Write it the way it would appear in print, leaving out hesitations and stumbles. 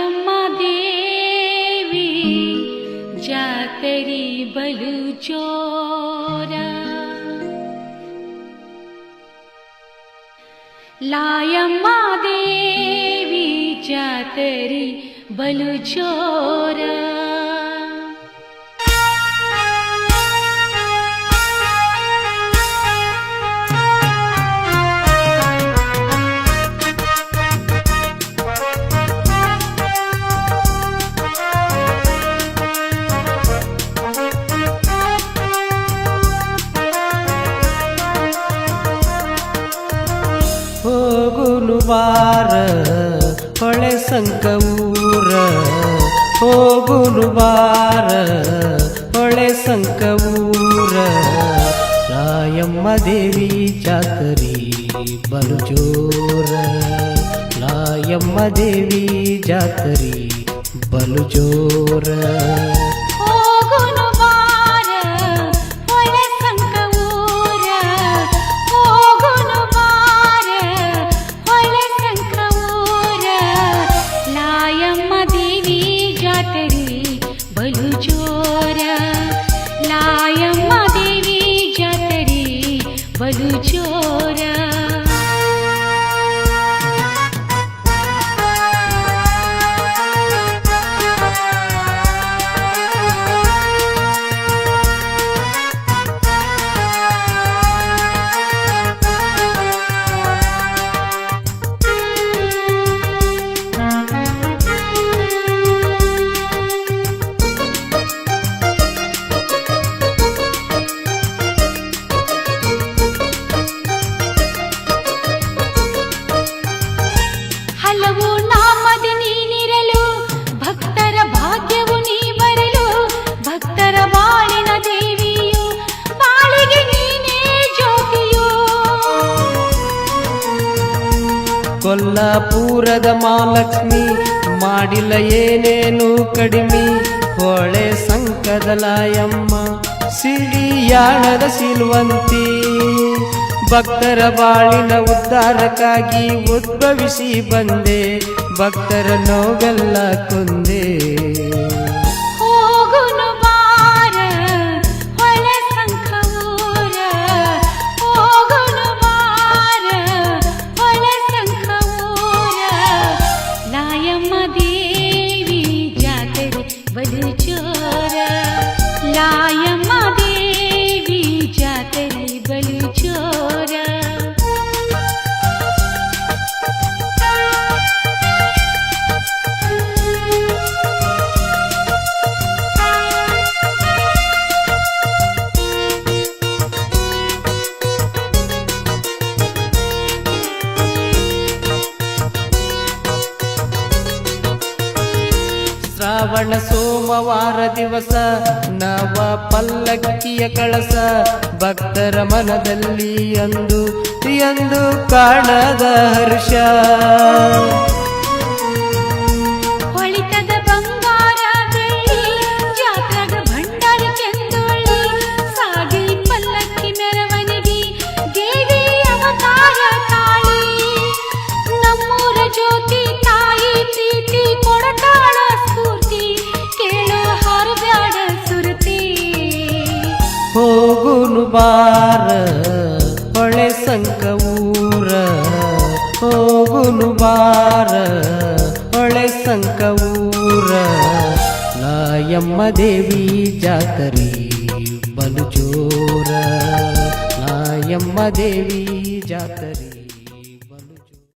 लायम्म देवी जातरी बलु जोर लायम्म देवी जातरी बलु जोर ಹೋಗುನು ಬಾರ ಹೊಳೆ ಸಂಕವೂರ ಹೋಗುನು ಬಾರ ಹೊಳೆ ಸಂಕವೂರ लायम्म देवी जातरी बलु जोर लायम्म देवी जातरी बलु जोर लायम्म देवी जातरी बलु जोर ಹಲವು ನಾಮದಿ ನೀನಿರಲು ಭಕ್ತರ ಭಾಗ್ಯವು ನೀ ಬರಲು ಭಕ್ತರ ಬಾಳಿನ ದೇವಿಯು ಬಾಳಿಗೆ ನೀನೇ ಜ್ಯೋತಿಯು ಕೊಲ್ಲಾಪುರದ ಮಹಾಲಕ್ಷ್ಮಿ ಮಾಡಿಲ್ಲ ಏನೇನು ಕಡಿಮೆ ಹೊಳೆ ಸಂಕದ ಲಾಯಮ್ಮ ಸಿಡಿಯಾಳದ ಸಿಲ್ವಂತಿ ಭಕ್ತರ ಬಾಳಿನ ಉದ್ಧಾರಕ್ಕಾಗಿ ಉದ್ಭವಿಸಿ ಬಂದೆ ಭಕ್ತರ ನೋವೆಲ್ಲ ಕೊಂದೆ ಹೋಗುನು ಬಾರ ಹೊಳೆ ಸಂಕವೂರ ಹೋಗುನು ಬಾರ ಹೊಳೆ ಸಂಕವೂರ लायम्म देवी जातरी बलु जोर लायम्म देवी जातरी बलु जोर ಶ್ರಾವಣ ಸೋಮವಾರ ದಿವಸ ನವ ಪಲ್ಲಕ್ಕಿಯ ಕಳಸ ಭಕ್ತರ ಮನದಲ್ಲಿ ಎಂದು ಕಾಣದ ಹರ್ಷ ಹೊಳಿತದ ಬಂಗಾರ ಬೆಳ್ಳಿ ಜಾತ್ರೆಗ ಭಂಡಾರ ಕೆಂದೊಳ್ಳಿ ಸಾಗಿ ಪಲ್ಲಕ್ಕಿ ಮೆರವಣಿಗೆ ದೇವಿ ಅವತಾರ ತಾಳಿ ನಮ್ಮೂರ ಜ್ಯೋತಿ ತಾಯಿ ಪ್ರೀತಿ ಕೊಡತಾಳ ಸ್ಫೂರ್ತಿ ಕೇಳು ಹಾರಬ್ಯಾಡ ಸುರತಿ ಹೋಗುನು ಬಾರ ಹೊಳೆ ಸಂಕವೂರ ಹೋಗುನು ಬಾರ ಹೊಳೆ ಸಂಕವೂರ लायम्म देवी जातरी बलु जोर लायम्म देवी जातरी